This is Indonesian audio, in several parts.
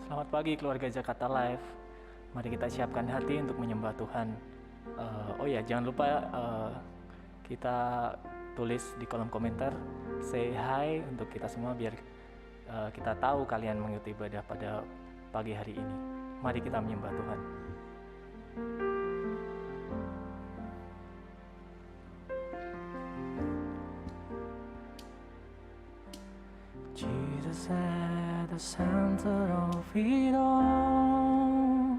Selamat pagi keluarga Jakarta Live. Mari kita siapkan hati untuk menyembah Tuhan. Oh ya, jangan lupa kita tulis di kolom komentar say hi untuk kita semua biar kita tahu kalian mengikuti ibadah pada pagi hari ini. Mari kita menyembah Tuhan. Jesus at the center of it all.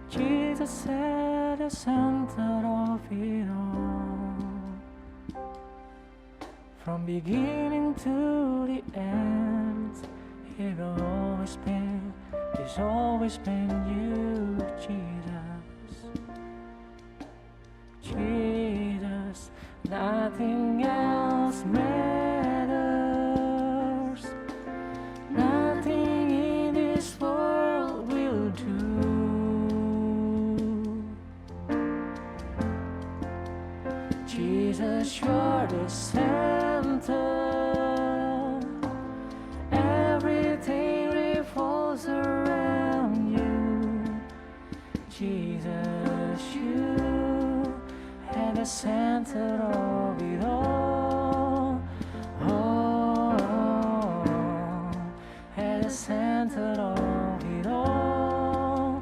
Jesus at the center of it all. From beginning to the end, He will always be, He's always been you, Jesus. Jesus, nothing else matters. Nothing in this world will do. Jesus, you're the center. Everything revolves around you. Jesus, you at the center of it all. At the center of it all.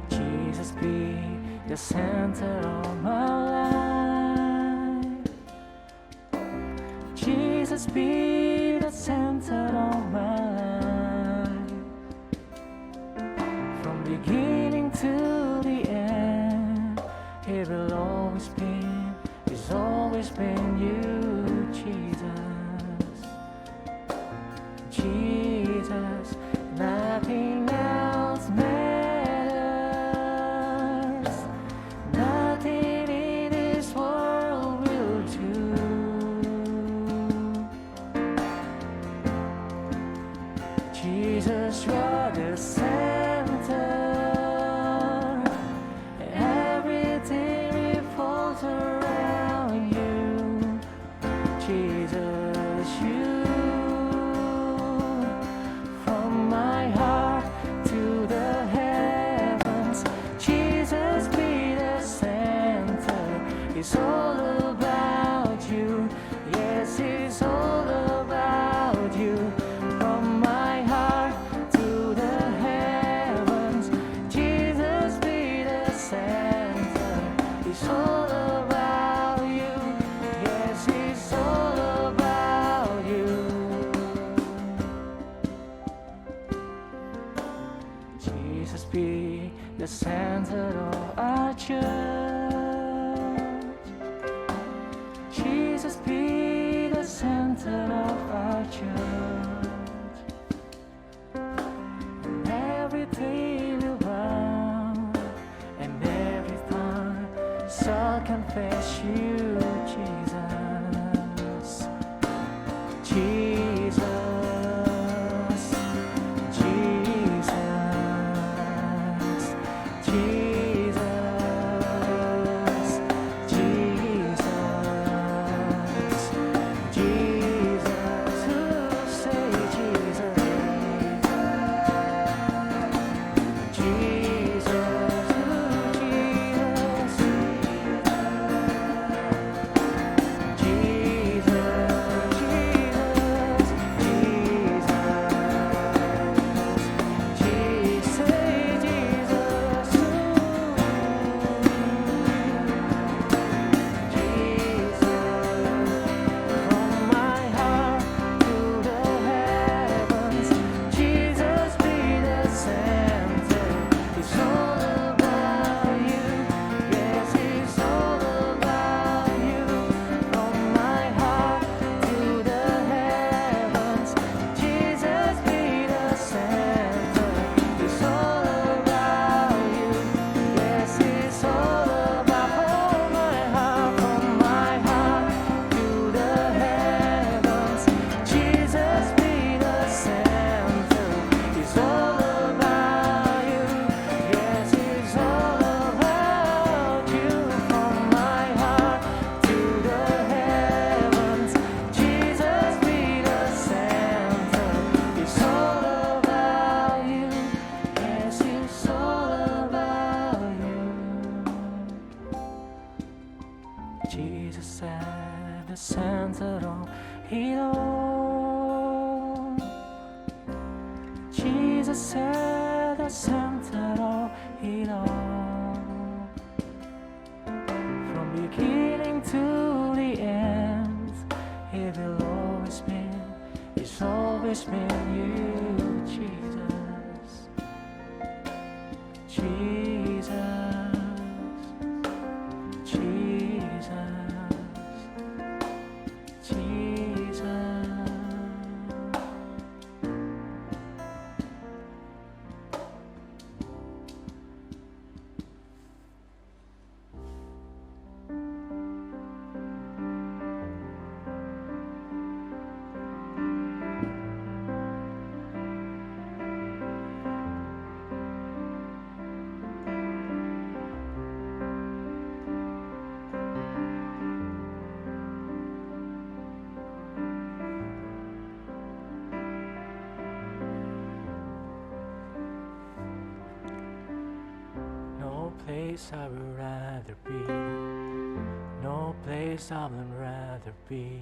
Jesus, be the center of my life. Jesus, be the center of my life. From beginning to the end, it will always be, it's always been you, Jesus. Jesus, nothing else matters. Nothing in this world will do. Jesus, you're the center. Everything revolves around you. Jesus, you. From my heart to the heavens, Jesus be the center. It's all about you. Yes, it's all about you. From my heart to the heavens, Jesus be the center. It's all about you. Yes, it's all about you. Jesus be the center of our church. Jesus be the center of our church. And everything will bow, and every tongue shall confess you, Jesus. Jesus. Jesus at the center of it all. From beginning to the end, it will always be, it's always been you, Jesus. Jesus, Jesus, Jesus. No place I would rather be, no place I would rather be,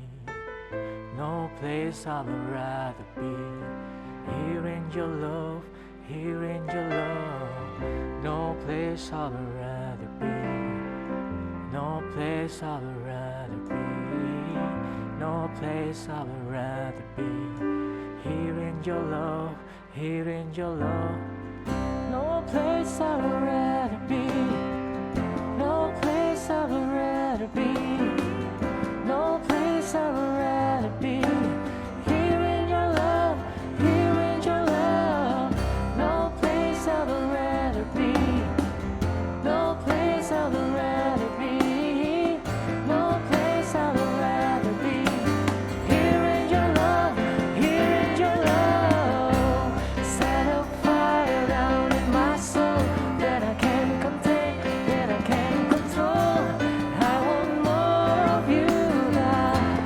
no place I would rather be. Here in your love, here in your love. No place I would rather be, no place I would rather be, no place I would rather be. Here in your love, here in your love. No place I would rather be, no place I would rather be, no place I would rather be. Here in your love, here in your love. No place I would rather be, no place I would rather be, no place I would rather be. Here in your love, here in your love. Set a fire down in my soul that I can't contain, that I can't control. I want more of you, God.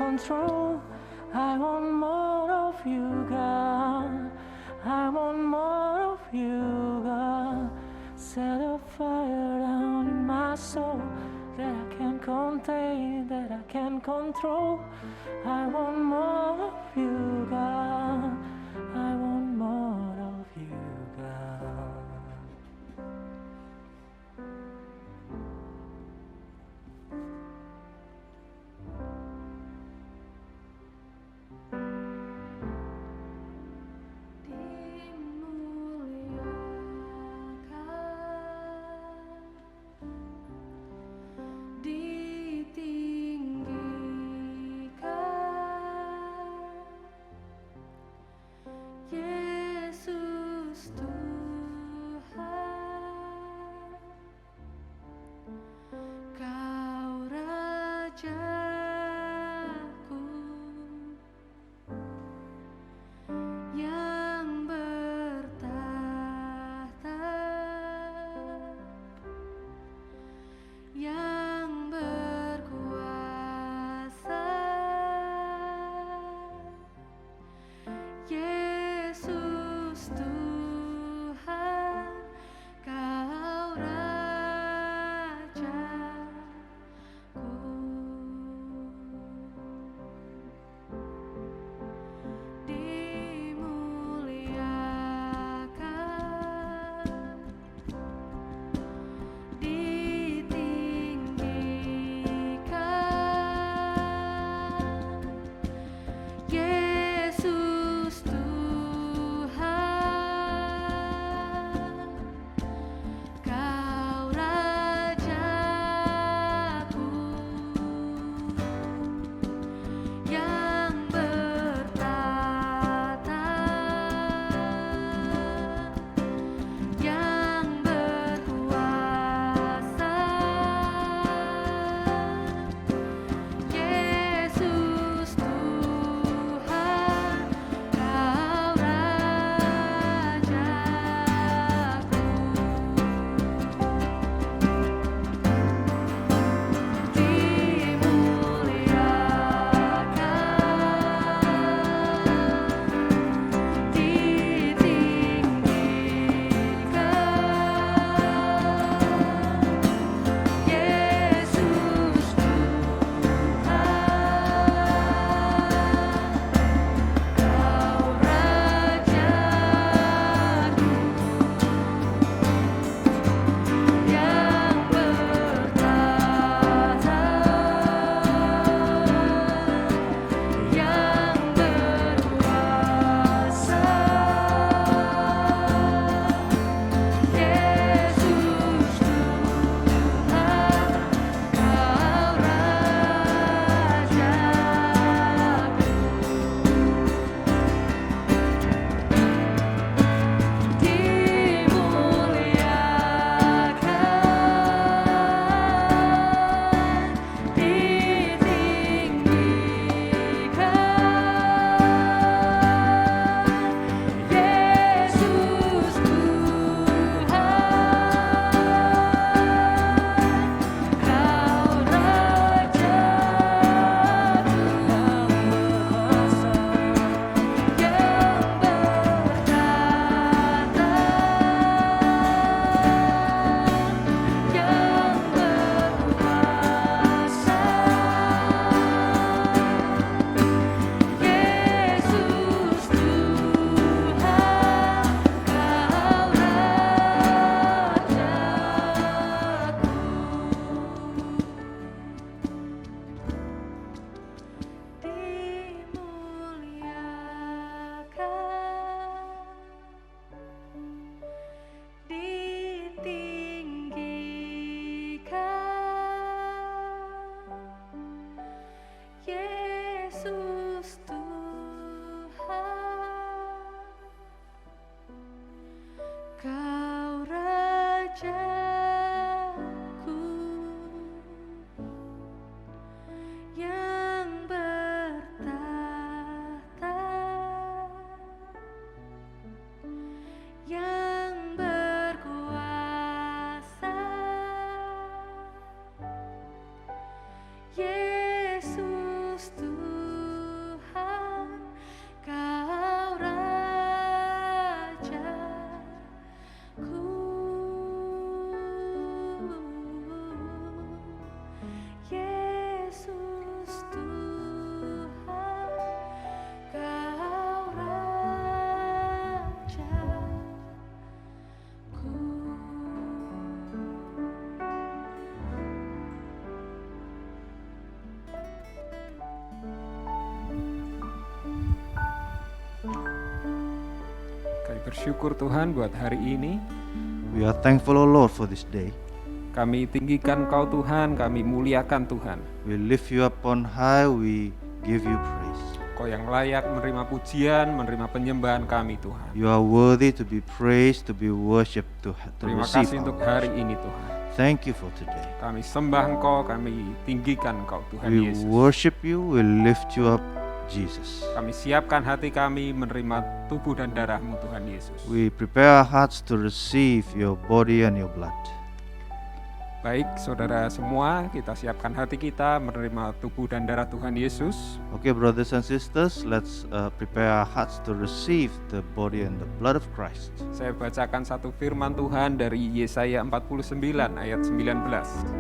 control. I want more of you, God. I want more of you, God. Set a fire down in my soul that I can't contain, that I can't control. I want more of you, God. I want more of you, God. Yesus Tuhan. Kami bersyukur Tuhan buat hari ini. We are thankful, O Lord, for this day. Kami tinggikan Kau Tuhan, kami muliakan Tuhan. We lift you up on high, we give you praise. Kau yang layak menerima pujian, menerima penyembahan kami Tuhan. You are worthy to be praised, to be worshipped, to Terima receive kasih untuk our hari worship. ini Tuhan. Thank you for today. Kami sembah Engkau, kami tinggikan Engkau Tuhan We Yesus. worship you, we lift you up, Jesus. Kami siapkan hati kami menerima tubuh dan darah-Mu Tuhan Yesus. We prepare our hearts to receive your body and your blood. Baik saudara semua, kita siapkan hati kita menerima tubuh dan darah Tuhan Yesus. Okay, brothers and sisters, let's prepare our hearts to receive the body and the blood of Christ. Saya bacakan satu firman Tuhan dari Yesaya 49 ayat 19.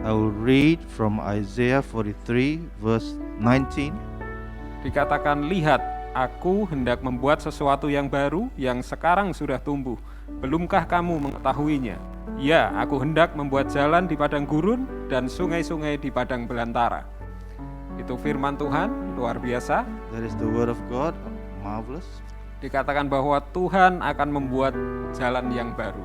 I will read from Isaiah 43 verse 19. Dikatakan, lihat, aku hendak membuat sesuatu yang baru yang sekarang sudah tumbuh. Belumkah kamu mengetahuinya? Ya, aku hendak membuat jalan di padang gurun dan sungai-sungai di padang belantara. Itu firman Tuhan, luar biasa. That is the word of God, marvelous. Dikatakan bahwa Tuhan akan membuat jalan yang baru.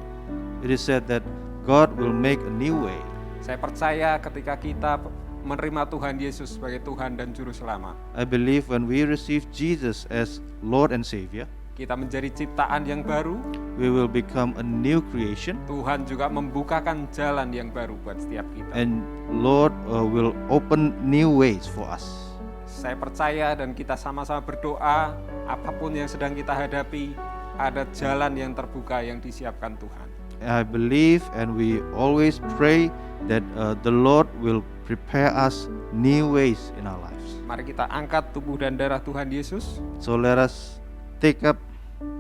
It is said that God will make a new way. Saya percaya ketika kita menerima Tuhan Yesus sebagai Tuhan dan Juru Selamat, I believe when we receive Jesus as Lord and Savior, kita menjadi ciptaan yang baru. we will become a new creation, Tuhan juga membukakan jalan yang baru buat setiap kita. and Lord will open new ways for us. Saya percaya dan kita sama-sama berdoa, apapun yang sedang kita hadapi, ada jalan yang terbuka yang disiapkan Tuhan. I believe and we always pray that the Lord will prepare us new ways in our lives. Mari kita angkat tubuh dan darah Tuhan Yesus. So let us take up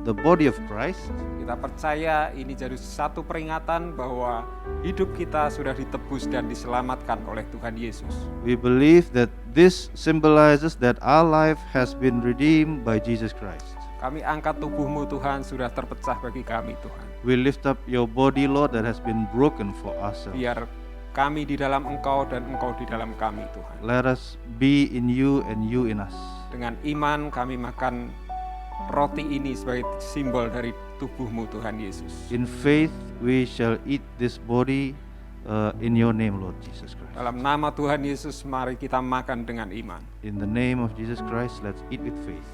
the body of Christ. Kita percaya ini jadi satu peringatan bahwa hidup kita sudah ditebus dan diselamatkan oleh Tuhan Yesus. We believe that this symbolizes that our life has been redeemed by Jesus Christ. Kami angkat tubuh-Mu Tuhan, sudah terpecah bagi kami Tuhan. We lift up your body, Lord, that has been broken for ourselves. Biar kami di dalam Engkau dan Engkau di dalam kami Tuhan. Let us be in you and you in us. Dengan iman kami makan roti ini sebagai simbol dari tubuh-Mu Tuhan Yesus. In faith we shall eat this body in your name, Lord Jesus Christ. Dalam nama Tuhan Yesus, mari kita makan dengan iman. In the name of Jesus Christ, let's eat with faith.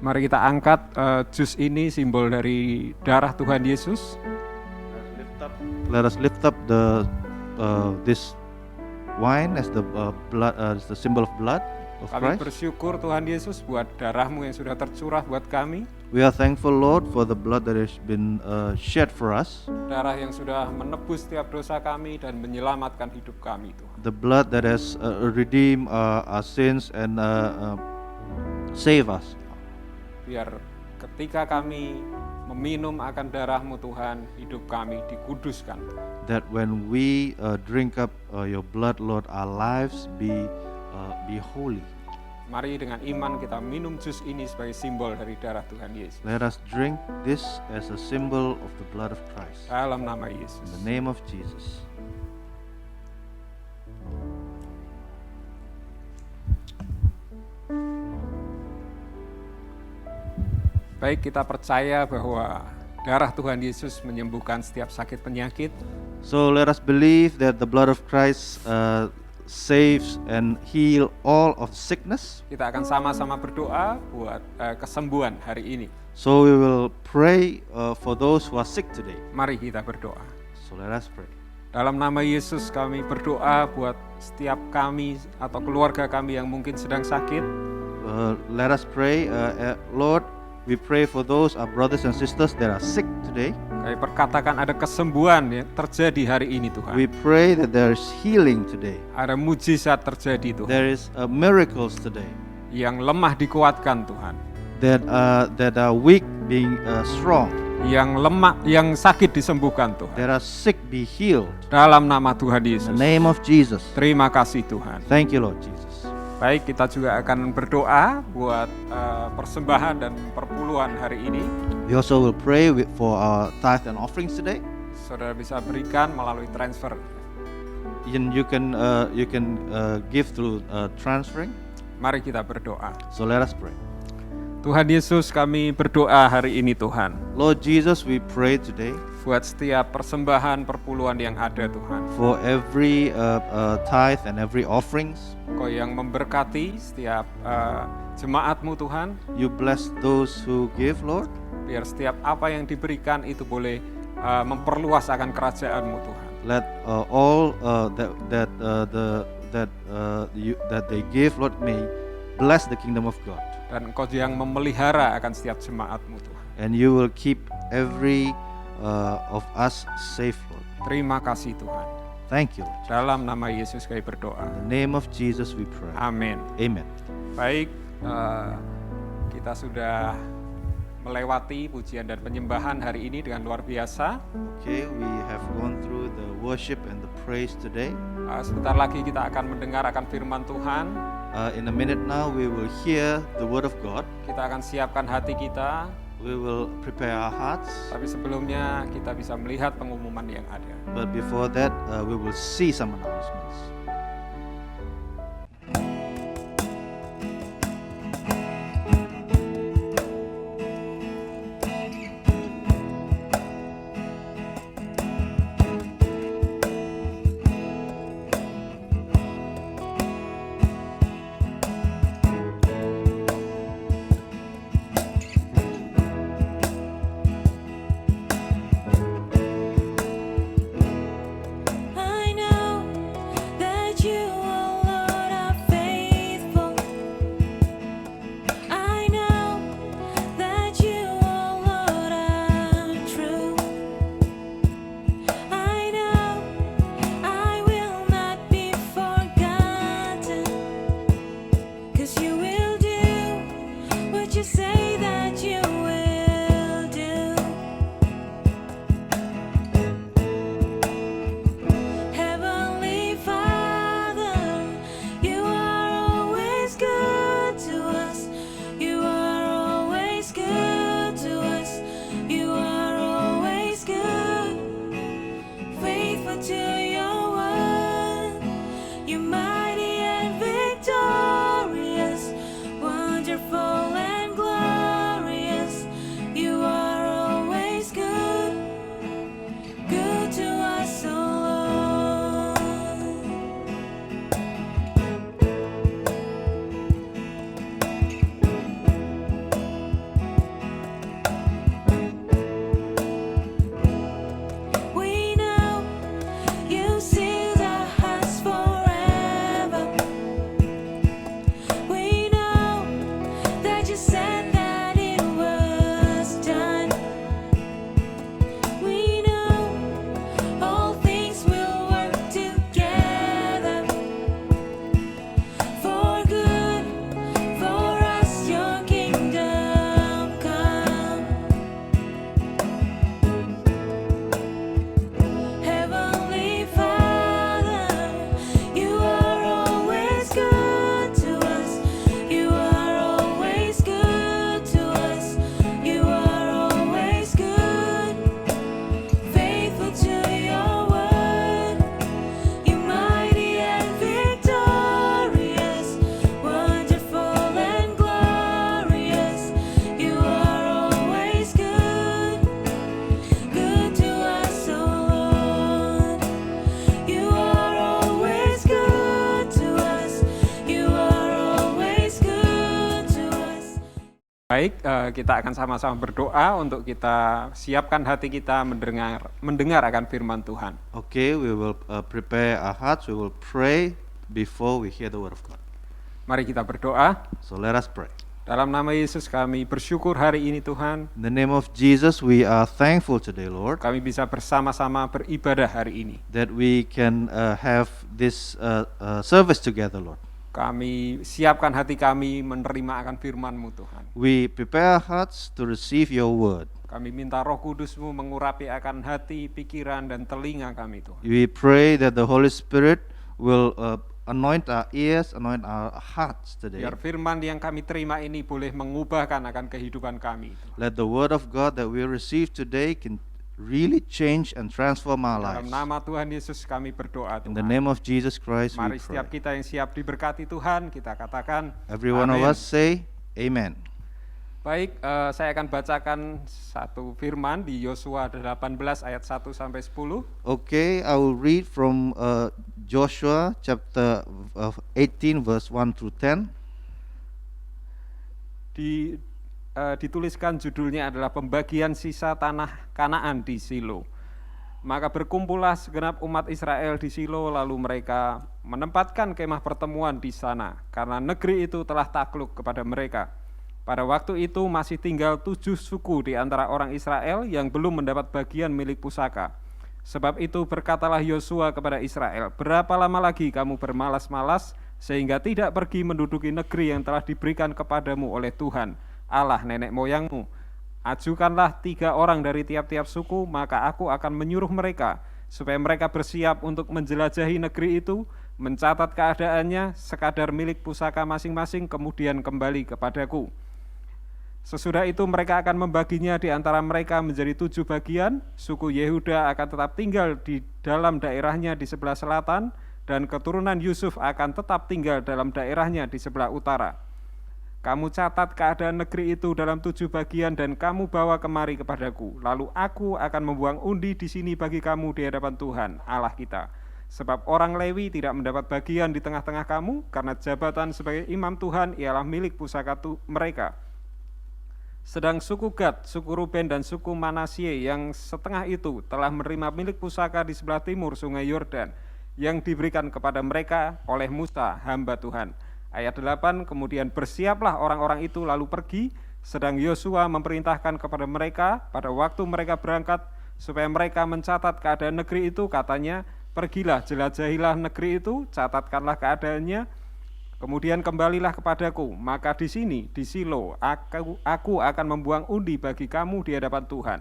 Mari kita angkat jus ini, simbol dari darah Tuhan Yesus. Let us lift up the this wine as the blood, as the symbol of blood of Kami Christ. bersyukur Tuhan Yesus buat darah-Mu yang sudah tercurah buat kami. We are thankful, Lord, for the blood that has been shed for us. Darah yang sudah menebus setiap dosa kami dan menyelamatkan hidup kami Tuhan. The blood that has redeemed our sins and save us. Biar ketika kami meminum akan darah-Mu Tuhan, hidup kami dikuduskan. That when we drink up your blood, Lord, our lives be holy. Mari dengan iman kita minum jus ini sebagai simbol dari darah Tuhan Yesus. Let us drink this as a symbol of the blood of Christ. Dalam nama Yesus. In the name of Jesus. Baik, kita percaya bahwa darah Tuhan Yesus menyembuhkan setiap sakit penyakit. So let us believe that the blood of Christ saves and heal all of sickness. Kita akan sama-sama berdoa buat kesembuhan hari ini. So we will pray for those who are sick today. Mari kita berdoa. So let us pray. Dalam nama Yesus kami berdoa buat setiap kami atau keluarga kami yang mungkin sedang sakit. Let us pray, Lord. We pray for those our brothers and sisters that are sick today. Kami perkatakan ada kesembuhan yang terjadi hari ini Tuhan. We pray that there is healing today. Ada mujizat terjadi Tuhan. There is miracles today. Yang lemah dikuatkan Tuhan. That are weak being strong. Yang lemah, yang sakit disembuhkan Tuhan. That are sick be healed. Dalam nama Tuhan In Yesus. the name of Jesus. Terima kasih Tuhan. Thank you, Lord Jesus. Baik, kita juga akan berdoa buat persembahan dan perpuluhan hari ini. We also will pray for our tithe and offerings today. Saudara bisa berikan melalui transfer. You can give through transferring. Mari kita berdoa. So let us pray. Tuhan Yesus, kami berdoa hari ini Tuhan, Lord Jesus, we pray today buat setiap persembahan perpuluhan yang ada Tuhan. for every tithe and every offerings. Kau yang memberkati setiap jemaat-Mu Tuhan, You bless those who give, Lord. biar setiap apa yang diberikan itu boleh memperluas akan kerajaan-Mu Tuhan. Let all that they give, Lord, may bless the kingdom of God. Dan Engkau yang memelihara akan setiap jemaat-Mu Tuhan. And you will keep every of us safe, Lord. Terima kasih Tuhan. Thank you, Lord. Dalam nama Yesus kami berdoa. In the name of Jesus we pray. Amin. Amen. Baik, kita sudah melewati pujian dan penyembahan hari ini dengan luar biasa. Okay, we have gone through the worship and the praise today. Sebentar lagi kita akan mendengar akan firman Tuhan. In a minute now we will hear the word of God. Kita akan siapkan hati kita. We will prepare our hearts. Tapi sebelumnya kita bisa melihat pengumuman yang ada. But before that, we will see some announcements. I know that you, oh Lord, are faithful. I know that you, oh Lord, are true. I know I will not be forgotten, 'cause you will do what you say that you will do. Heavenly Father, you are always good to us. You are always good to us. You are always good, faithful to your word. You're mighty and victorious, wonderful and glorious. You are always good, good to us, oh Lord. We know you sealed our hearts forever. We know that you said that it was done. We know all things will work together for good, for us, your kingdom come. Heavenly Father, you are always good to us. You are always good to us. You are always good, faithful to your word. You're mighty and victorious, wonderful and glorious. You are always good, good to us, oh Lord. You are always good to us. You are always good to us. Baik, kita akan sama-sama berdoa untuk kita siapkan hati kita mendengar akan firman Tuhan. Okay, we will prepare our hearts. We will pray before we hear the word of God. Mari kita berdoa. So let us pray. Dalam nama Yesus kami bersyukur hari ini Tuhan. In the name of Jesus, we are thankful today, Lord, Kami bisa bersama-sama beribadah hari ini. that we can have this service together, Lord. Kami siapkan hati kami menerima akan firman-Mu Tuhan. We prepare our hearts to receive your word. Kami minta Roh Kudus-Mu mengurapi akan hati, pikiran, dan telinga kami Tuhan. We pray that the Holy Spirit will anoint our ears, anoint our hearts today. Biar firman yang kami terima ini boleh mengubahkan akan kehidupan kami. Let the word of God that we receive today can really change and transform our Dalam lives. nama Tuhan Yesus kami berdoa In the Tuhan. name of Jesus Christ we Mari setiap pray. kita yang siap diberkati Tuhan, kita katakan Every one of amin. us say amen. Baik, saya akan bacakan satu firman di Yosua 18 ayat 1 sampai 10. Okay, I will read from Joshua chapter 18 verse 1 through 10. Dituliskan judulnya adalah pembagian sisa tanah Kanaan di Silo. Maka berkumpullah segenap umat Israel di Silo, lalu mereka menempatkan kemah pertemuan di sana, karena negeri itu telah takluk kepada mereka. Pada waktu itu masih tinggal 7 suku di antara orang Israel yang belum mendapat bagian milik pusaka. Sebab itu berkatalah Yosua kepada Israel, berapa lama lagi kamu bermalas-malas sehingga tidak pergi menduduki negeri yang telah diberikan kepadamu oleh Tuhan, Allah nenek moyangmu. Ajukanlah 3 orang dari tiap-tiap suku, maka aku akan menyuruh mereka supaya mereka bersiap untuk menjelajahi negeri itu, mencatat keadaannya, sekadar milik pusaka masing-masing, kemudian kembali kepadaku. Sesudah itu mereka akan membaginya di antara mereka menjadi 7 bagian. Suku Yehuda akan tetap tinggal di dalam daerahnya di sebelah selatan, dan keturunan Yusuf akan tetap tinggal dalam daerahnya di sebelah utara. Kamu catat keadaan negeri itu dalam 7 bagian dan kamu bawa kemari kepadaku. Lalu aku akan membuang undi di sini bagi kamu di hadapan Tuhan, Allah kita. Sebab orang Lewi tidak mendapat bagian di tengah-tengah kamu, karena jabatan sebagai imam Tuhan ialah milik pusaka mereka. Sedang suku Gad, suku Ruben, dan suku Manasye yang setengah itu telah menerima milik pusaka di sebelah timur sungai Yordan, yang diberikan kepada mereka oleh Musa, hamba Tuhan. Ayat 8, kemudian bersiaplah orang-orang itu lalu pergi, sedang Yosua memerintahkan kepada mereka pada waktu mereka berangkat, supaya mereka mencatat keadaan negeri itu, katanya, pergilah, jelajahilah negeri itu, catatkanlah keadaannya, kemudian kembalilah kepadaku, maka di sini, di Silo, aku akan membuang undi bagi kamu di hadapan Tuhan.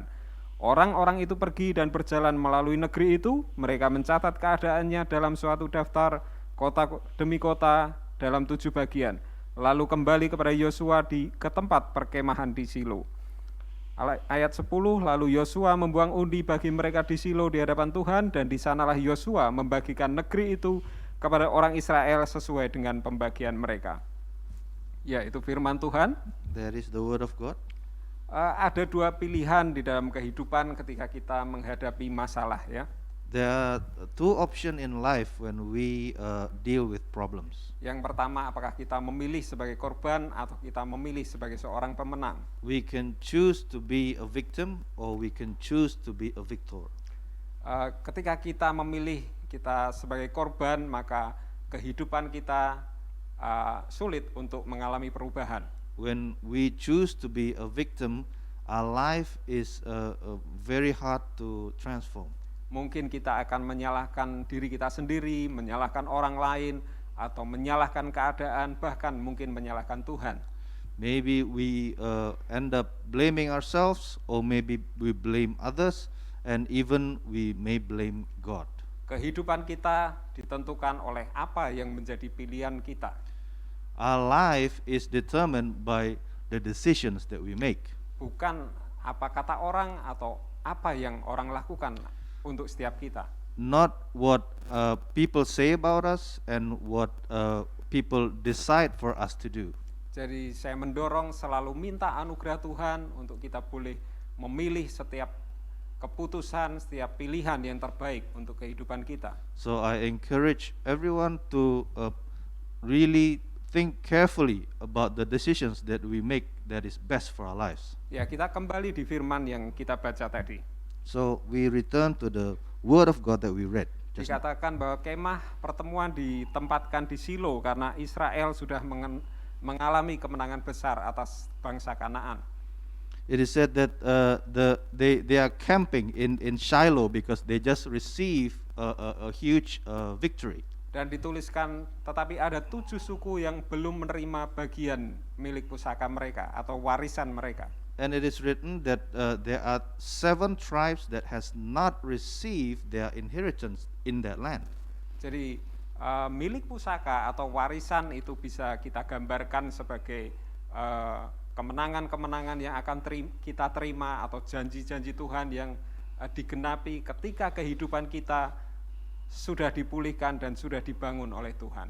Orang-orang itu pergi dan berjalan melalui negeri itu, mereka mencatat keadaannya dalam suatu daftar, kota demi kota, dalam 7 bagian. Lalu kembali kepada Yosua ke tempat perkemahan di Silo. Ayat 10, lalu Yosua membuang undi bagi mereka di Silo di hadapan Tuhan, dan di sanalah Yosua membagikan negeri itu kepada orang Israel sesuai dengan pembagian mereka. Ya, itu firman Tuhan. That is the word of God. Ada 2 pilihan di dalam kehidupan ketika kita menghadapi masalah, ya. There are 2 options in life when we deal with problems. Yang pertama, apakah kita memilih sebagai korban atau kita memilih sebagai seorang pemenang? We can choose to be a victim or we can choose to be a victor. Ketika kita memilih kita sebagai korban, maka kehidupan kita sulit untuk mengalami perubahan. When we choose to be a victim, our life is very hard to transform. Mungkin kita akan menyalahkan diri kita sendiri, menyalahkan orang lain, atau menyalahkan keadaan, bahkan mungkin menyalahkan Tuhan. Maybe we end up blaming ourselves, or maybe we blame others, and even we may blame God. Kehidupan kita ditentukan oleh apa yang menjadi pilihan kita. Our life is determined by the decisions that we make. Bukan apa kata orang atau apa yang orang lakukan untuk setiap kita. Not what people say about us and what people decide for us to do. Jadi saya mendorong selalu minta anugerah Tuhan untuk kita boleh memilih setiap keputusan, setiap pilihan yang terbaik untuk kehidupan kita. So I encourage everyone to really think carefully about the decisions that we make that is best for our lives. Ya, kita kembali di firman yang kita baca tadi. So we return to the word of God that we read just now. Dikatakan bahwa kemah pertemuan ditempatkan di Silo karena Israel sudah mengalami kemenangan besar atas bangsa Kanaan. It is said that they are camping in Shiloh because they just received a huge victory. Dan dituliskan, tetapi ada 7 suku yang belum menerima bagian milik pusaka mereka atau warisan mereka. And it is written that there are 7 tribes that has not received their inheritance in that land. Jadi milik pusaka atau warisan itu bisa kita gambarkan sebagai kemenangan-kemenangan yang akan kita terima atau janji-janji Tuhan yang digenapi ketika kehidupan kita sudah dipulihkan dan sudah dibangun oleh Tuhan.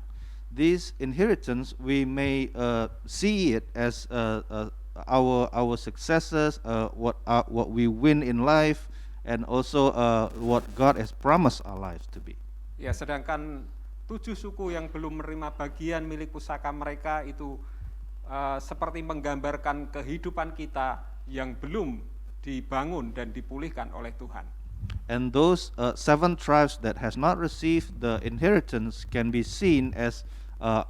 This inheritance, we may see it as our successes, what we win in life, and also what God has promised our lives to be. Ya, sedangkan 7 suku yang belum menerima bagian milik pusaka mereka itu seperti menggambarkan kehidupan kita yang belum dibangun dan dipulihkan oleh Tuhan. And those 7 tribes that has not received the inheritance can be seen as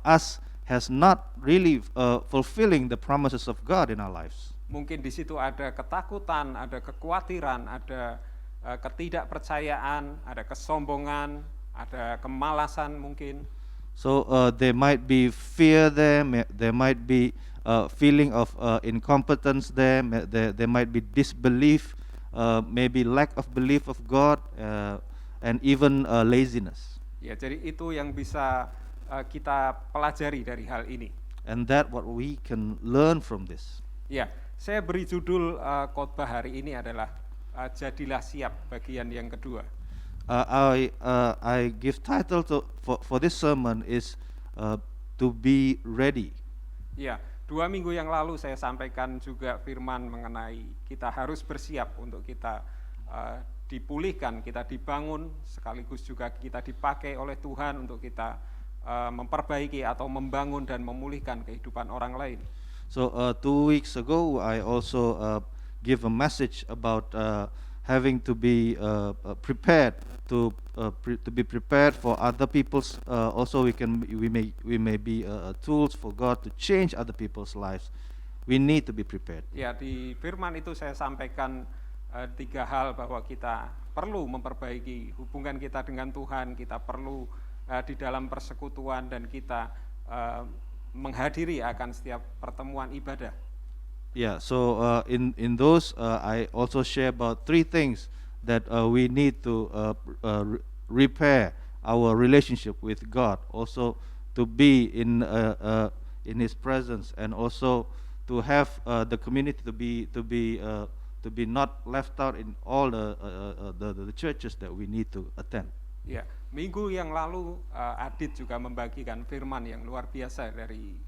us has not really fulfilling the promises of God in our lives. Mungkin di situ ada ketakutan, ada kekhawatiran, ada ketidakpercayaan, ada kesombongan, ada kemalasan mungkin. So there might be fear there, there might be feeling of incompetence there, there might be disbelief, maybe lack of belief of God, and even laziness. Ya, jadi itu yang bisa kita pelajari dari hal ini. And that what we can learn from this. Ya, saya beri judul khotbah hari ini adalah Jadilah Siap, bagian yang kedua. I give title for this sermon is to be ready. Ya, 2 minggu yang lalu saya sampaikan juga firman mengenai kita harus bersiap untuk kita dipulihkan, kita dibangun, sekaligus juga kita dipakai oleh Tuhan untuk kita memperbaiki atau membangun dan memulihkan kehidupan orang lain. So 2 weeks ago, I also give a message about having to be prepared to be prepared for other people's. Also, we may be tools for God to change other people's lives. We need to be prepared. Ya, di firman itu saya sampaikan 3 hal bahwa kita perlu memperbaiki hubungan kita dengan Tuhan, kita perlu di dalam persekutuan, dan kita menghadiri akan setiap pertemuan ibadah. Yeah, so in those I also share about 3 things that we need to repair our relationship with God, also to be in His presence, and also to have the community to be not left out in all the churches that we need to attend. Ya, minggu yang lalu Adit juga membagikan firman yang luar biasa dari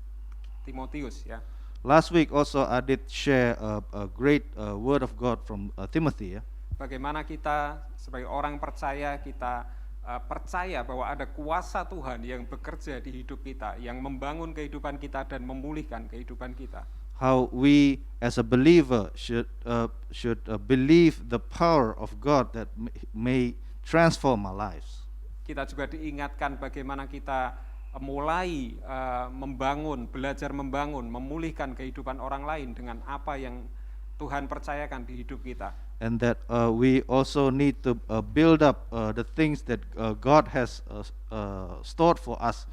Timotius, ya. Last week also I did share a great word of God from Timothy. Yeah? Bagaimana kita sebagai orang percaya, kita percaya bahwa ada kuasa Tuhan yang bekerja di hidup kita, yang membangun kehidupan kita dan memulihkan kehidupan kita. How we as a believer should believe the power of God that may transform our lives. Kita juga diingatkan bagaimana kita mulai membangun, belajar membangun, memulihkan kehidupan orang lain dengan apa yang Tuhan percayakan di hidup kita. And that we also need to build up the things that God has stored for us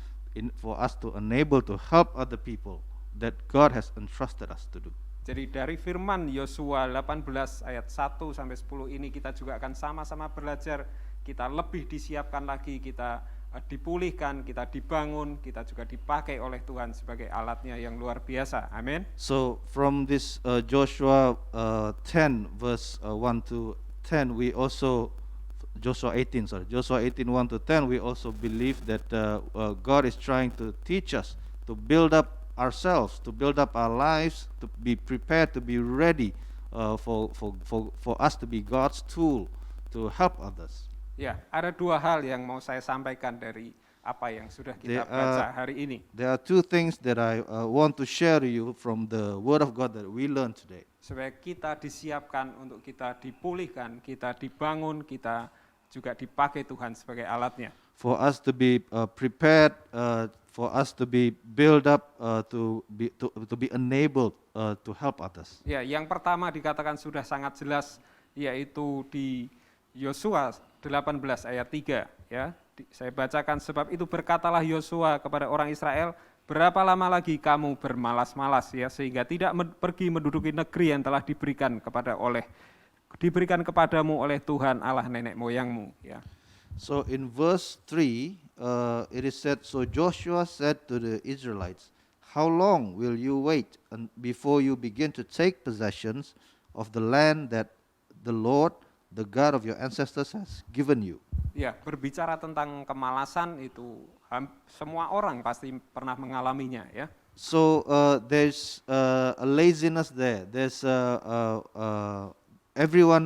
to enable to help other people that God has entrusted us to do. Jadi dari firman Yosua 18 ayat 1 sampai 10 ini kita juga akan sama-sama belajar, kita lebih disiapkan lagi, kita dipulihkan, kita dibangun, kita juga dipakai oleh Tuhan sebagai alatnya yang luar biasa. Amin. So from this Joshua 10 verse 1 to 10, we also Joshua 18 1 to 10, we also believe that God is trying to teach us to build up ourselves, to build up our lives, to be prepared, to be ready for us to be God's tool to help others. Ya, ada 2 hal yang mau saya sampaikan dari apa yang sudah kita baca hari ini. There are 2 things that I want to share to you from the Word of God that we learned today. Supaya kita disiapkan untuk kita dipulihkan, kita dibangun, kita juga dipakai Tuhan sebagai alatnya. For us to be prepared, for us to be built up, to be enabled to help others. Ya, yang pertama dikatakan sudah sangat jelas, yaitu di Yosua 18 ayat 3, ya. Saya bacakan, sebab itu berkatalah Yosua kepada orang Israel, berapa lama lagi kamu bermalas-malas, ya, sehingga tidak pergi menduduki negeri yang telah diberikan kepadamu oleh Tuhan Allah nenek moyangmu, ya. So in verse 3, it is said, So Joshua said to the Israelites, How long will you wait before you begin to take possessions of the land that the Lord, the God of your ancestors, has given you? Ya, berbicara tentang kemalasan itu semua orang pasti pernah mengalaminya ya. So there's a laziness there. There's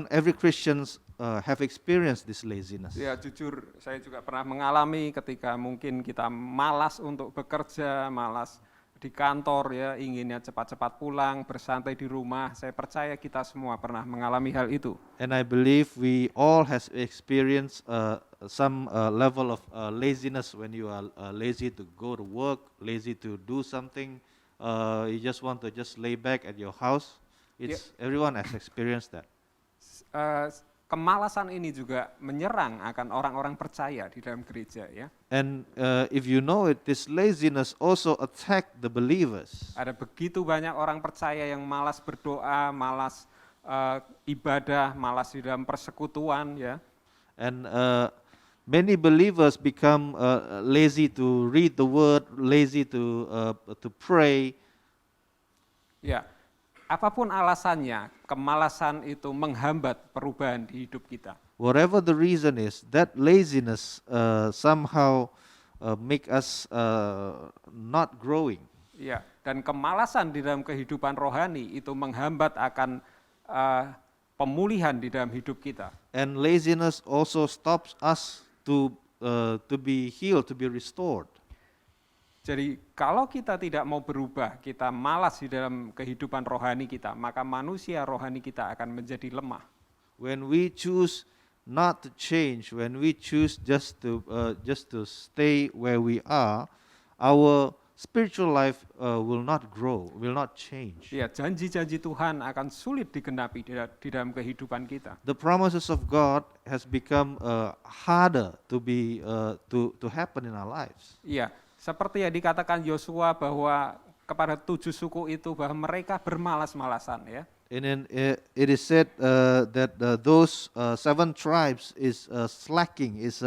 every Christians have experienced this laziness. Ya jujur saya juga pernah mengalami ketika mungkin kita malas untuk bekerja, malas di kantor ya, inginnya cepat-cepat pulang, bersantai di rumah. Saya percaya kita semua pernah mengalami hal itu. And I believe we all has experienced some level of laziness when you are lazy to go to work, lazy to do something. You just want to just lay back at your house. Everyone has experienced that. Kemalasan ini juga menyerang akan orang-orang percaya di dalam gereja ya. And if you know it, this laziness also attack the believers. Ada begitu banyak orang percaya yang malas berdoa, malas ibadah, malas di dalam persekutuan ya. And many believers become lazy to read the word, lazy to pray. Ya, apapun alasannya, kemalasan itu menghambat perubahan di hidup kita. Whatever the reason is, that laziness somehow make us not growing. Ya, dan kemalasan di dalam kehidupan rohani itu menghambat akan pemulihan di dalam hidup kita. And laziness also stops us to be healed, to be restored. Jadi kalau kita tidak mau berubah, kita malas di dalam kehidupan rohani kita, maka manusia rohani kita akan menjadi lemah. When we choose not to change, when we choose just to stay where we are, our spiritual life will not grow, will not change. Ya, janji-janji Tuhan akan sulit digenapi di dalam kehidupan kita. The promises of God has become harder to be to happen in our lives. Iya, seperti yang dikatakan Yosua bahwa kepada 7 suku itu bahwa mereka bermalas-malasan ya. And it is said that those 7 tribes is slacking, is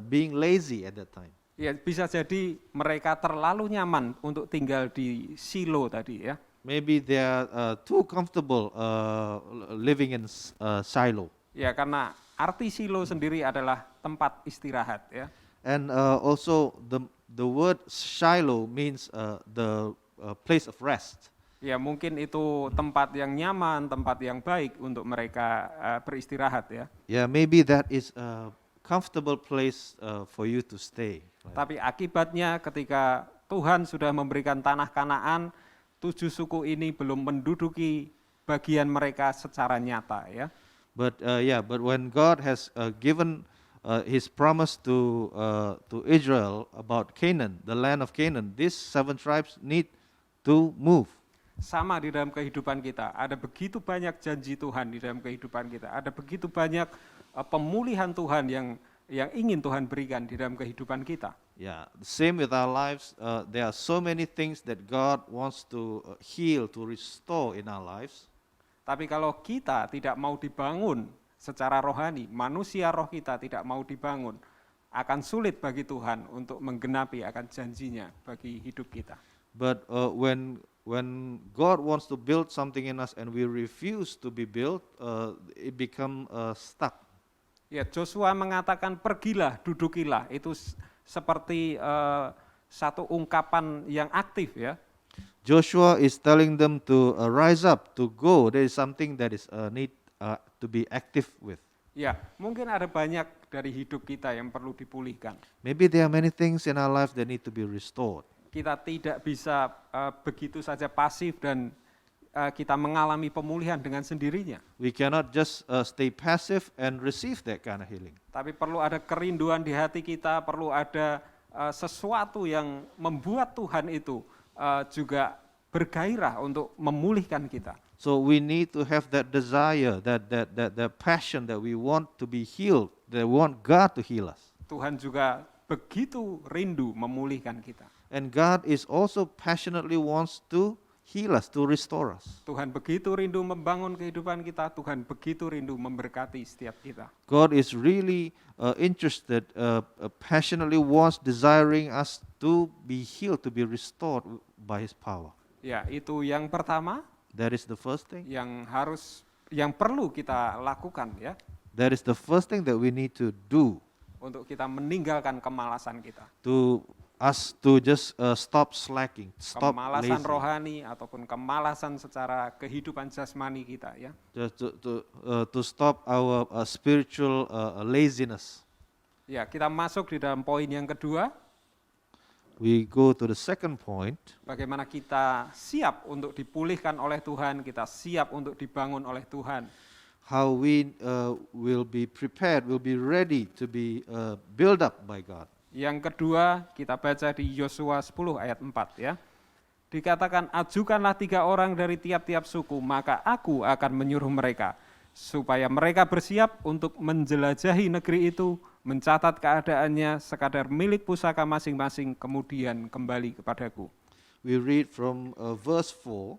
being lazy at that time. Ya, bisa jadi mereka terlalu nyaman untuk tinggal di silo tadi ya. Maybe they are too comfortable living in silo. Ya, karena arti silo sendiri adalah tempat istirahat ya. And also the word Shiloh means the place of rest. Ya, mungkin itu tempat yang nyaman, tempat yang baik untuk mereka beristirahat ya. Yeah, maybe that is a comfortable place for you to stay. Tapi akibatnya ketika Tuhan sudah memberikan tanah Kanaan, 7 suku ini belum menduduki bagian mereka secara nyata ya. But when God has given His promise to Israel about Canaan, the land of Canaan, these 7 tribes need to move. Sama di dalam kehidupan kita, ada begitu banyak janji Tuhan di dalam kehidupan kita, ada begitu banyak pemulihan Tuhan yang ingin Tuhan berikan di dalam kehidupan kita. Yeah, same with our lives. There are so many things that God wants to heal, to restore in our lives. Tapi kalau kita tidak mau dibangun secara rohani, manusia roh kita tidak mau dibangun, akan sulit bagi Tuhan untuk menggenapi akan janjinya bagi hidup kita. But when God wants to build something in us and we refuse to be built, it become stuck. Ya, Joshua mengatakan pergilah, dudukilah, itu seperti satu ungkapan yang aktif ya. Joshua is telling them to rise up, to go. There is something that is need to be active with. Ya, mungkin ada banyak dari hidup kita yang perlu dipulihkan. Maybe there are many things in our life that need to be restored. Kita tidak bisa begitu saja pasif dan kita mengalami pemulihan dengan sendirinya. We cannot just stay passive and receive that kind of healing. Tapi perlu ada kerinduan di hati kita, perlu ada sesuatu yang membuat Tuhan itu juga bergairah untuk memulihkan kita. So we need to have that desire, that passion that we want to be healed, that we want God to heal us. Tuhan juga begitu rindu memulihkan kita. And God is also passionately wants to heal us, to restore us. Tuhan begitu rindu membangun kehidupan kita, Tuhan begitu rindu memberkati setiap kita. God is really interested, passionately wants, desiring us to be healed, to be restored by His power. Ya, itu yang pertama That is the first thing. yang perlu kita lakukan ya, That is the first thing that we need to do untuk kita meninggalkan kemalasan kita. to us to just stop slacking, stop Kemalasan lazy, rohani ataupun kemalasan secara kehidupan jasmani kita ya. just to stop our spiritual laziness. Ya, kita masuk di dalam poin yang kedua, We go to the second point. bagaimana kita siap untuk dipulihkan oleh Tuhan, kita siap untuk dibangun oleh Tuhan. How we will be prepared, will be ready to be built up by God. Yang kedua, kita baca di Yosua 10 ayat 4 ya. Dikatakan, ajukanlah 3 orang dari tiap-tiap suku, maka aku akan menyuruh mereka, supaya mereka bersiap untuk menjelajahi negeri itu, mencatat keadaannya sekadar milik pusaka masing-masing, kemudian kembali kepadaku. We read from verse 4,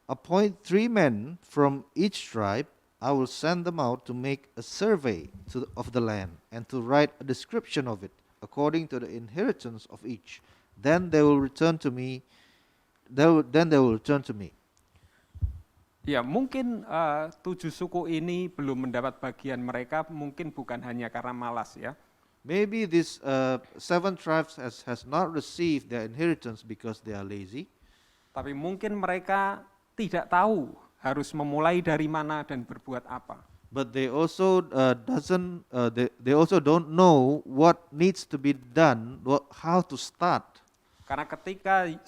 appoint 3 men from each tribe, I will send them out to make a survey of the land and to write a description of it according to the inheritance of each. Then they will return to me. Then they will return to me. Ya, mungkin 7 suku ini belum mendapat bagian mereka, mungkin bukan hanya karena malas ya. Maybe these 7 tribes has not received their inheritance because they are lazy. Tapi mungkin mereka tidak tahu harus memulai dari mana dan berbuat apa. But they also they also don't know what needs to be done, how to start. Karena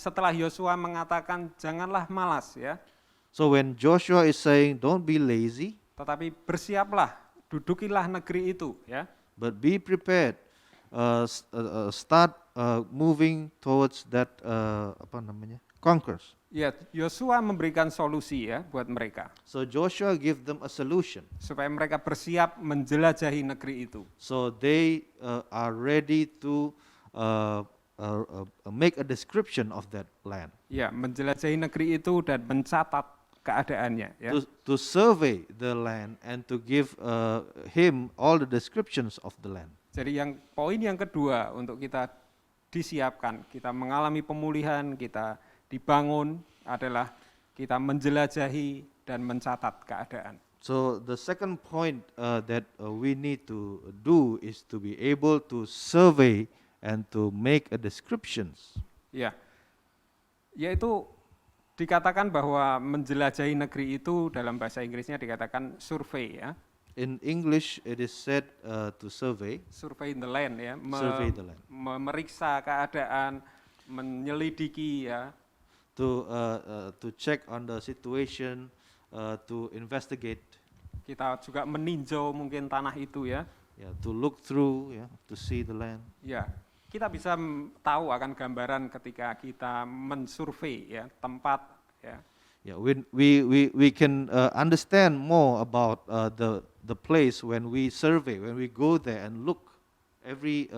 setelah Yosua mengatakan janganlah malas ya, So when Joshua is saying don't be lazy, tetapi bersiaplah, dudukilah negeri itu ya. but be prepared, start moving towards that conquers. Ya, Yosua memberikan solusi ya buat mereka So Joshua give them a solution. supaya mereka bersiap menjelajahi negeri itu. So they are ready to make a description of that land, Ya, menjelajahi negeri itu dan mencatat keadaannya ya. to survey the land and to give him all the descriptions of the land. Jadi poin yang kedua untuk kita disiapkan, kita mengalami pemulihan, kita dibangun adalah kita menjelajahi dan mencatat keadaan. So the second point that we need to do is to be able to survey and to make a descriptions. Ya, yaitu dikatakan bahwa menjelajahi negeri itu dalam bahasa Inggrisnya dikatakan survey ya. In English, it is said to survey. Survey the land ya, Survey the land. memeriksa keadaan, menyelidiki ya. To check on the situation, to investigate, Kita juga meninjau mungkin tanah itu ya. to look through, to see the land. Ya, kita bisa tahu akan gambaran ketika kita mensurvei ya tempat ya. Yeah, we can understand more about the place when we survey, when we go there and look every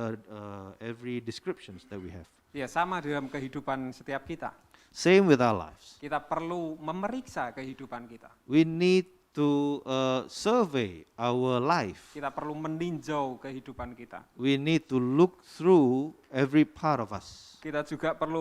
descriptions that we have. Ya, sama dalam kehidupan setiap kita. Same with our lives. Kita perlu memeriksa kehidupan kita. We need to survey our life. Kita perlu meninjau kehidupan kita. We need to look through every part of us. Kita juga perlu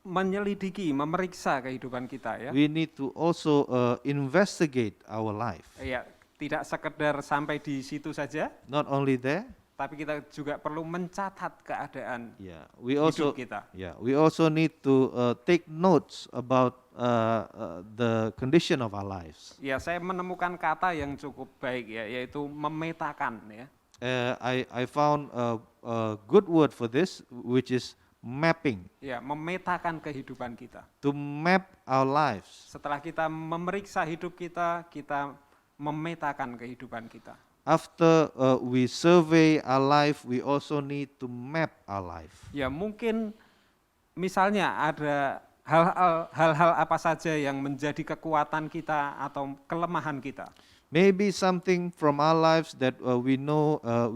menyelidiki, memeriksa kehidupan kita ya. We need to also investigate our life. Ya, tidak sekedar sampai di situ saja, Not only there, tapi kita juga perlu mencatat keadaan we also hidup kita. we also need to take notes about the condition of our lives. Ya, saya menemukan kata yang cukup baik ya, yaitu memetakan ya. I found a good word for this, which is mapping. Ya, memetakan kehidupan kita. To map our lives. Setelah kita memeriksa hidup kita, kita memetakan kehidupan kita. After we survey our life, we also need to map our life. Ya, mungkin misalnya ada hal-hal apa saja yang menjadi kekuatan kita atau kelemahan kita. Maybe something from our lives that we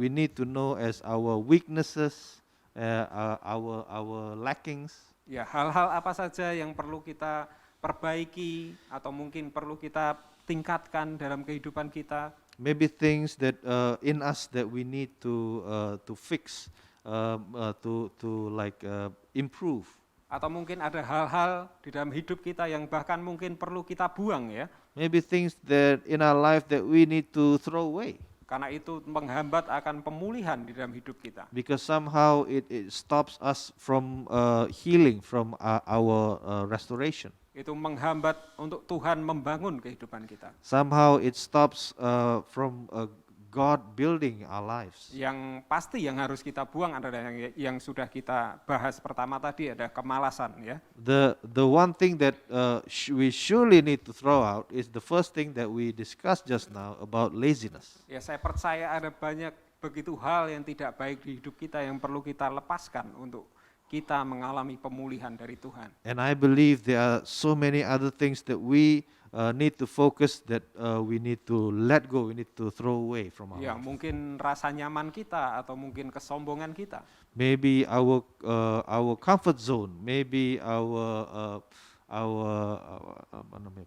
need to know as our weaknesses, our lackings. Ya, hal-hal apa saja yang perlu kita perbaiki atau mungkin perlu kita tingkatkan dalam kehidupan kita? Maybe things that in us that we need to fix, to like improve. Atau mungkin ada hal-hal di dalam hidup kita yang bahkan mungkin perlu kita buang ya. Maybe things that in our life that we need to throw away. Karena itu menghambat akan pemulihan di dalam hidup kita. Because somehow it stops us from healing, from our restoration. Itu menghambat untuk Tuhan membangun kehidupan kita. Somehow it stops from God building our lives. Yang pasti yang harus kita buang adalah yang sudah kita bahas pertama tadi, ada kemalasan ya. The one thing that we surely need to throw out is the first thing that we discussed just now about laziness. Ya, saya percaya ada banyak begitu hal yang tidak baik di hidup kita yang perlu kita lepaskan untuk kita mengalami pemulihan dari Tuhan. And I believe there are so many other things that we need to focus, that we need to let go, we need to throw away from our Ya, life. mungkin rasa nyaman kita atau mungkin kesombongan kita. Maybe our comfort zone, maybe our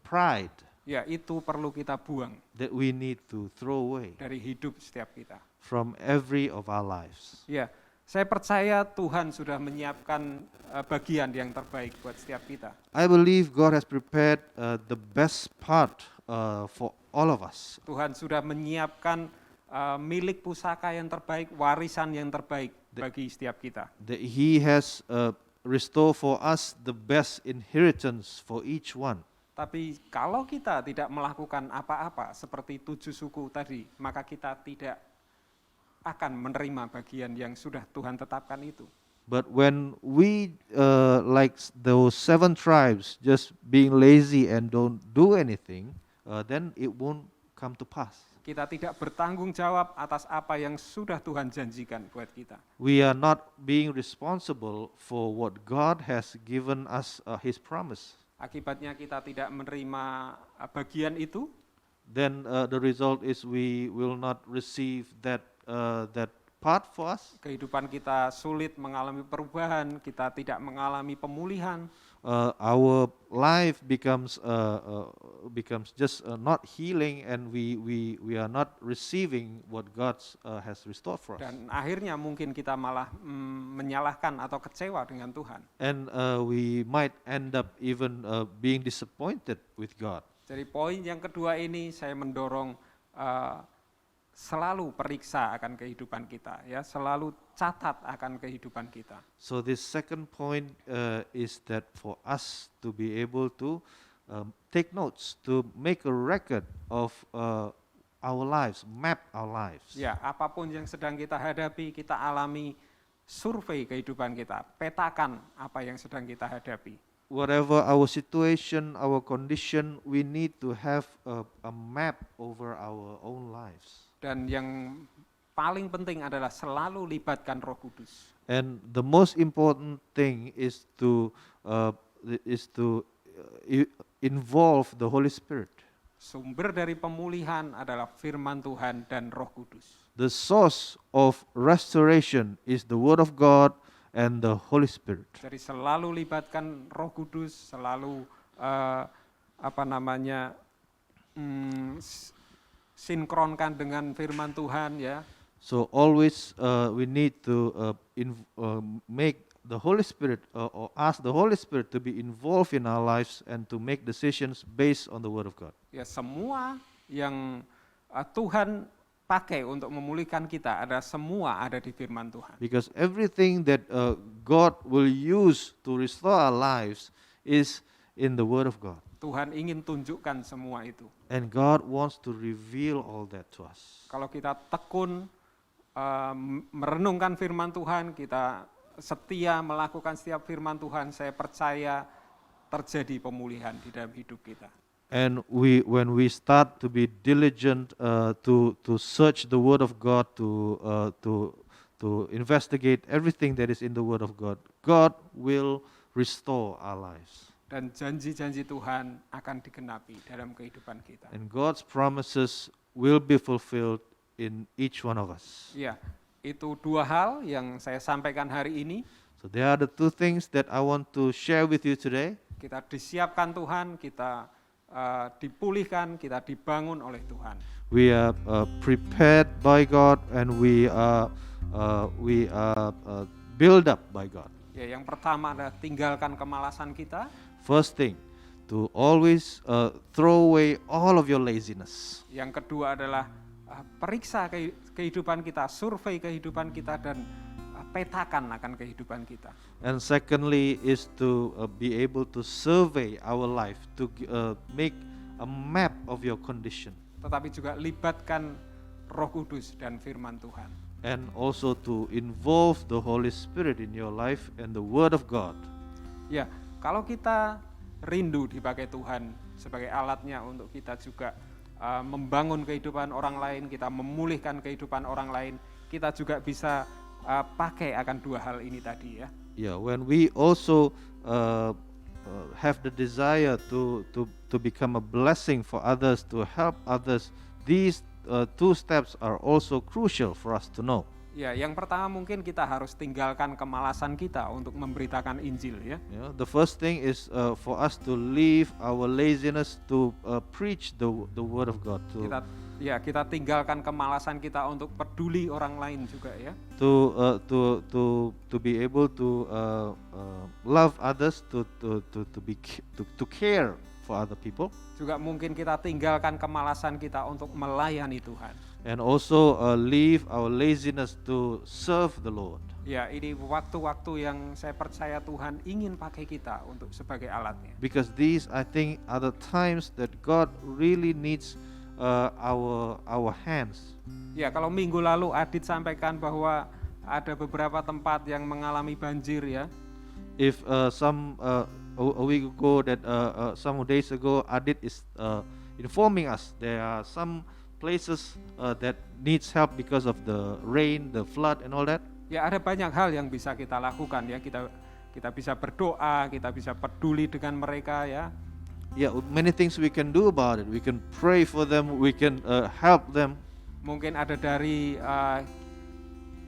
pride Ya, itu perlu kita buang that we need to throw away dari hidup setiap kita. from every of our lives. Ya, saya percaya Tuhan sudah menyiapkan bagian yang terbaik buat setiap kita. I believe God has prepared the best part for all of us. Tuhan sudah menyiapkan milik pusaka yang terbaik, warisan yang terbaik bagi setiap kita. That He has restored for us the best inheritance for each one. Tapi kalau kita tidak melakukan apa-apa seperti 7 suku tadi, maka kita tidak akan menerima bagian yang sudah Tuhan tetapkan itu. But when we like those 7 tribes just being lazy and don't do anything, then it won't come to pass. Kita tidak bertanggung jawab atas apa yang sudah Tuhan janjikan buat kita. We are not being responsible for what God has given us His promise. Akibatnya kita tidak menerima bagian itu, Then the result is we will not receive that part for us. kehidupan kita sulit mengalami perubahan, kita tidak mengalami pemulihan, Our life becomes just not healing, and we are not receiving what God has restored for us. dan akhirnya mungkin kita malah menyalahkan atau kecewa dengan Tuhan. And we might end up even being disappointed with God. Jadi poin yang kedua ini saya mendorong selalu periksa akan kehidupan kita, ya, selalu catat akan kehidupan kita. So this second point is that for us to be able to take notes, to make a record of our lives, map our lives. Ya, apapun yang sedang kita hadapi, kita alami, survei kehidupan kita, petakan apa yang sedang kita hadapi. Whatever our situation, our condition, we need to have a map over our own lives. Dan yang paling penting adalah selalu libatkan Roh Kudus. And the most important thing is to involve the Holy Spirit. Sumber dari pemulihan adalah firman Tuhan dan Roh Kudus. The source of restoration is the Word of God and the Holy Spirit. Jadi selalu libatkan Roh Kudus, selalu sinkronkan dengan firman Tuhan, ya. So always we need to make the Holy Spirit or ask the Holy Spirit to be involved in our lives and to make decisions based on the Word of God. Ya, semua yang Tuhan pakai untuk memulihkan kita semua ada di firman Tuhan. Because everything that God will use to restore our lives is in the Word of God. Tuhan ingin tunjukkan semua itu. And God wants to reveal all that to us. Kalau kita tekun merenungkan firman Tuhan, kita setia melakukan setiap firman Tuhan, saya percaya terjadi pemulihan di dalam hidup kita. And when we start to be diligent to search the Word of God, to investigate everything that is in the Word of God, God will restore our lives. Dan janji-janji Tuhan akan digenapi dalam kehidupan kita. And God's promises will be fulfilled in each one of us. Ya, itu 2 hal yang saya sampaikan hari ini. So there are the two things that I want to share with you today. Kita disiapkan Tuhan, kita dipulihkan, kita dibangun oleh Tuhan. We are prepared by God, and we are built up by God. Ya, yang pertama adalah tinggalkan kemalasan kita. First thing, to always throw away all of your laziness. Yang kedua adalah periksa kehidupan kita, survei kehidupan kita, dan petakan akan kehidupan kita. And secondly is to be able to survey our life, to make a map of your condition, Tetapi juga libatkan Roh Kudus dan firman Tuhan. and also to involve the Holy Spirit in your life and the Word of God. Ya, kalau kita rindu dipakai Tuhan sebagai alatnya untuk kita juga membangun kehidupan orang lain, kita memulihkan kehidupan orang lain, kita juga bisa pakai akan dua hal ini tadi ya. Yeah, when we also have the desire to become a blessing for others, to help others, these two steps are also crucial for us to know. Ya, yang pertama mungkin kita harus tinggalkan kemalasan kita untuk memberitakan Injil ya. Yeah, the first thing is for us to leave our laziness to preach the Word of God, Kita tinggalkan kemalasan kita untuk peduli orang lain juga ya. to be able to love others, to care for other people, Juga mungkin kita tinggalkan kemalasan kita untuk melayani Tuhan. and also leave our laziness to serve the Lord. Ya, ini waktu-waktu yang saya percaya Tuhan ingin pakai kita untuk sebagai alatnya. Because these, I think, are the times that God really needs our hands. Ya, kalau minggu lalu Adit sampaikan bahwa ada beberapa tempat yang mengalami banjir ya. If a week ago, that some days ago, Adit is informing us there are some places that needs help because of the rain, the flood, and all that. Ya, ada banyak hal yang bisa kita lakukan ya. Kita bisa berdoa, kita bisa peduli dengan mereka ya. Yeah, many things we can do about it. We can pray for them. We can help them. Mungkin ada dari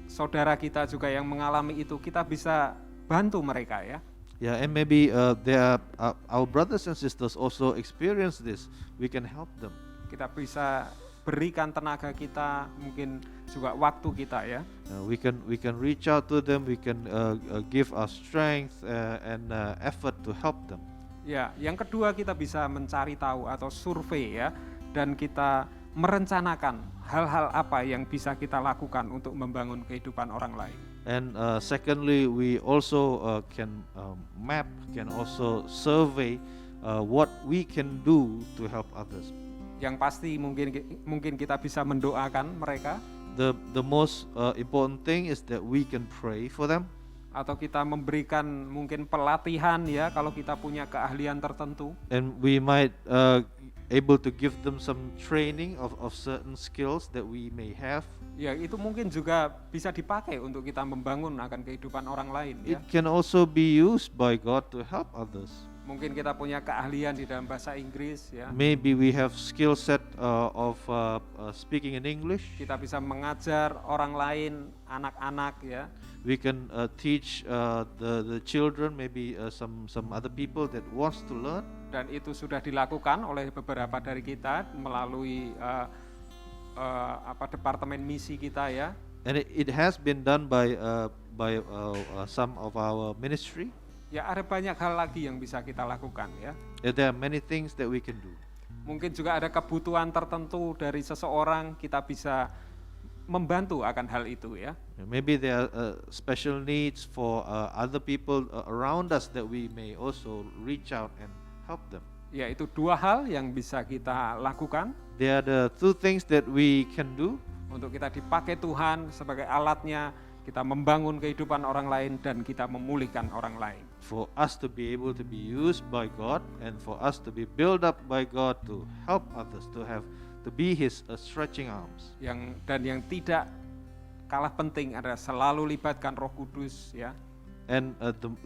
saudara kita juga yang mengalami itu, kita bisa bantu mereka ya. Yeah, and maybe there are our brothers and sisters also experience this. We can help them. Kita bisa berikan tenaga kita, mungkin juga waktu kita ya. We can reach out to them. We can give our strength and effort to help them. Ya, yang kedua kita bisa mencari tahu atau survei ya, dan kita merencanakan hal-hal apa yang bisa kita lakukan untuk membangun kehidupan orang lain. And secondly, we also can map, can also survey what we can do to help others. Yang pasti mungkin kita bisa mendoakan mereka, The most important thing is that we can pray for them, atau kita memberikan mungkin pelatihan ya kalau kita punya keahlian tertentu. and we might able to give them some training of certain skills that we may have. Ya, itu mungkin juga bisa dipakai untuk kita membangun akan kehidupan orang lain ya. It can also be used by God to help others. Mungkin kita punya keahlian di dalam bahasa Inggris ya. Maybe we have skill set of speaking in English. Kita bisa mengajar orang lain, anak-anak ya. We can teach the children, maybe some other people that wants to learn. Dan itu sudah dilakukan oleh beberapa dari kita melalui departemen misi kita ya. And it has been done by some of our ministry. Ya, ada banyak hal lagi yang bisa kita lakukan ya. There are many things that we can do. Mungkin juga ada kebutuhan tertentu dari seseorang, kita bisa membantu akan hal itu ya. Maybe there are special needs for other people around us that we may also reach out and help them. Ya, itu dua hal yang bisa kita lakukan There are the two things that we can do untuk kita dipakai Tuhan sebagai alatnya, kita membangun kehidupan orang lain dan kita memulihkan orang lain. for us to be able to be used by God, and for us to be built up by God to help others, to be His stretching arms. Yang tidak kalah penting adalah selalu libatkan Roh Kudus ya. And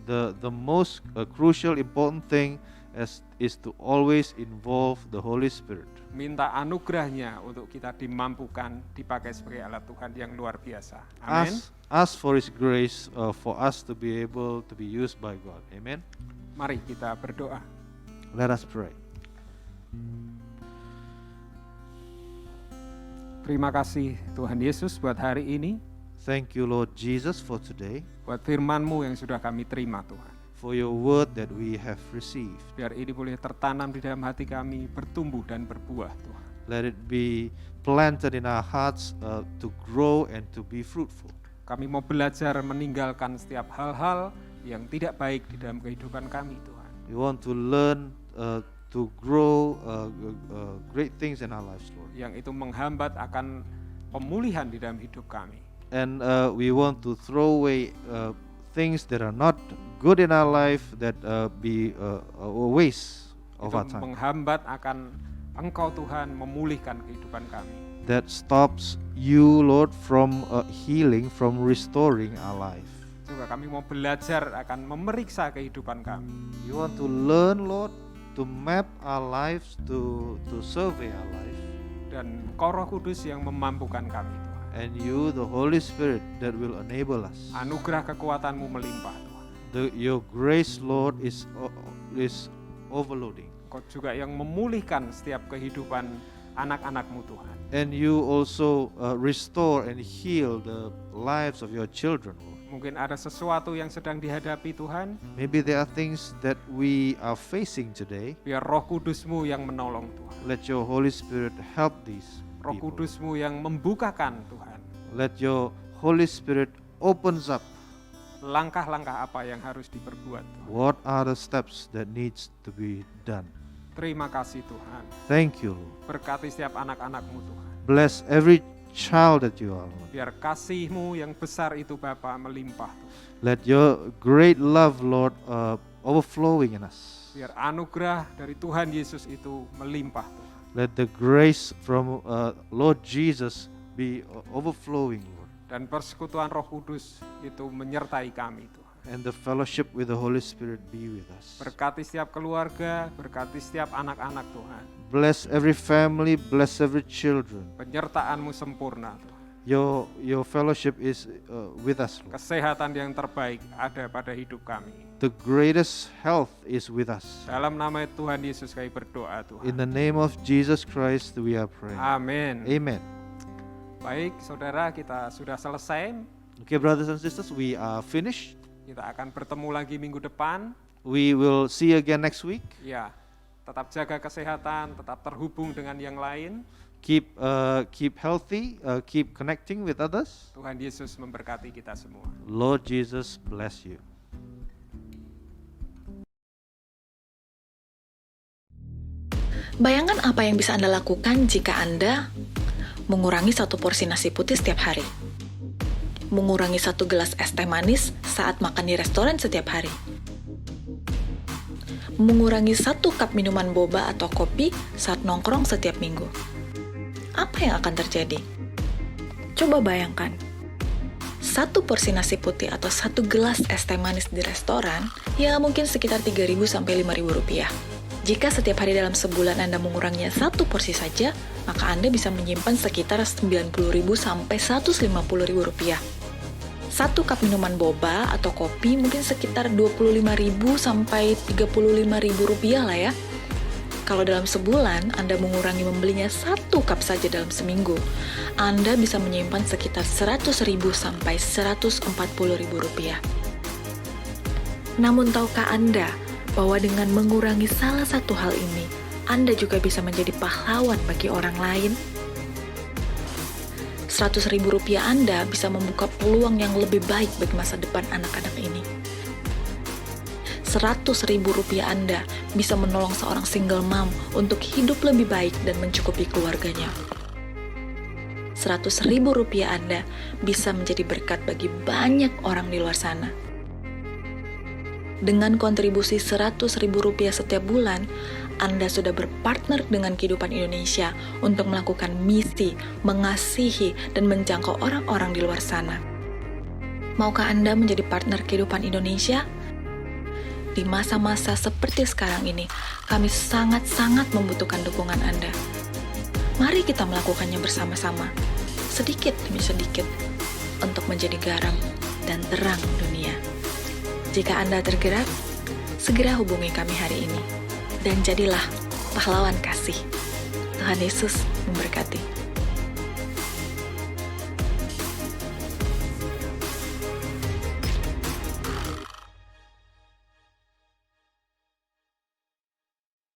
the most crucial important thing is to always involve the Holy Spirit. Minta anugerahnya untuk kita dimampukan dipakai sebagai alat Tuhan yang luar biasa. Amin. Ask for His grace for us to be able to be used by God. Amen. Mari kita berdoa. Let us pray. Terima kasih Tuhan Yesus buat hari ini, Thank you, Lord Jesus, for today, buat firman-Mu yang sudah kami terima Tuhan. for your word that we have received. Biar ini boleh tertanam di dalam hati kami, bertumbuh dan berbuah Tuhan. Let it be planted in our hearts to grow and to be fruitful. Kami mau belajar meninggalkan setiap hal-hal yang tidak baik di dalam kehidupan kami Tuhan. We want to learn to grow great things in our lives, Lord. Yang itu menghambat akan pemulihan di dalam hidup kami. And we want to throw away things that are not good in our life, that be a waste of Itu our time. menghambat akan Engkau Tuhan memulihkan kehidupan kami. That stops you, Lord, from healing, from restoring our life. Juga kami mau belajar akan memeriksa kehidupan kami. You want to learn, Lord, to map our lives, to survey our life. Dan Engkau Roh Kudus yang memampukan kami Tuhan. And you, the Holy Spirit, that will enable us. Anugerah kekuatan-Mu melimpah Tuhan. Your grace, Lord, is overloading. Engkau juga yang memulihkan setiap kehidupan anak-anak-Mu Tuhan. And you also restore and heal the lives of your children, Lord. Mungkin ada sesuatu yang sedang dihadapi Tuhan, Maybe there are things that we are facing today. biar Roh Kudus-Mu yang menolong Tuhan. Let your Holy Spirit help these Roh people. Kudus-Mu yang membukakan Tuhan. Let your Holy Spirit opens up Langkah-langkah apa yang harus diperbuat Tuhan. what are the steps that needs to be done. Terima kasih Tuhan. Thank you, Lord. Berkati setiap anak-anak-Mu Tuhan. Bless every child that you are, Lord. Biar kasih-Mu yang besar itu Bapa melimpah Tuhan. Let your great love, Lord, overflowing in us. Biar anugerah dari Tuhan Yesus itu melimpah Tuhan. Let the grace from Lord Jesus be overflowing, Lord. Dan persekutuan Roh Kudus itu menyertai kami Tuhan. And the fellowship with the Holy Spirit be with us. Berkati setiap keluarga, berkati setiap anak-anak Tuhan. Bless every family, bless every children. Penyertaan-Mu sempurna Tuhan. Your fellowship is with us, Lord. Kesehatan yang terbaik ada pada hidup kami. The greatest health is with us. Dalam nama Tuhan Yesus kami berdoa Tuhan. In the name of Jesus Christ we are praying. Amin. Amen. Baik saudara, kita sudah selesai. Okay, brothers and sisters, we are finished. Kita akan bertemu lagi minggu depan. We will see you again next week. Ya, tetap jaga kesehatan, tetap terhubung dengan yang lain. Keep healthy, keep connecting with others. Tuhan Yesus memberkati kita semua. Lord Jesus bless you. Bayangkan apa yang bisa Anda lakukan jika Anda mengurangi 1 porsi nasi putih setiap hari, mengurangi 1 gelas es teh manis saat makan di restoran setiap hari, mengurangi 1 cup minuman boba atau kopi saat nongkrong setiap minggu. Apa yang akan terjadi? Coba bayangkan, 1 porsi nasi putih atau 1 gelas es teh manis di restoran, ya mungkin sekitar 3.000 sampai 5.000 rupiah. Jika setiap hari dalam sebulan Anda menguranginya 1 porsi saja, maka Anda bisa menyimpan sekitar 90.000 sampai 150.000 rupiah. 1 cup minuman boba atau kopi mungkin sekitar 25.000 sampai 35.000 rupiah lah ya. Kalau dalam sebulan Anda mengurangi membelinya 1 cup saja dalam seminggu, Anda bisa menyimpan sekitar 100.000 sampai 140.000 rupiah. Namun tahukah Anda bahwa dengan mengurangi salah satu hal ini, Anda juga bisa menjadi pahlawan bagi orang lain? 100.000 rupiah Anda bisa membuka peluang yang lebih baik bagi masa depan anak-anak ini. 100.000 rupiah Anda bisa menolong seorang single mom untuk hidup lebih baik dan mencukupi keluarganya. 100.000 rupiah Anda bisa menjadi berkat bagi banyak orang di luar sana. Dengan kontribusi 100.000 rupiah setiap bulan, Anda sudah berpartner dengan Kehidupan Indonesia untuk melakukan misi, mengasihi, dan menjangkau orang-orang di luar sana. Maukah Anda menjadi partner Kehidupan Indonesia? di masa-masa seperti sekarang ini, kami sangat-sangat membutuhkan dukungan Anda. Mari kita melakukannya bersama-sama, sedikit demi sedikit, untuk menjadi garam dan terang dunia. Jika Anda tergerak, segera hubungi kami hari ini, dan jadilah pahlawan kasih. Tuhan Yesus memberkati.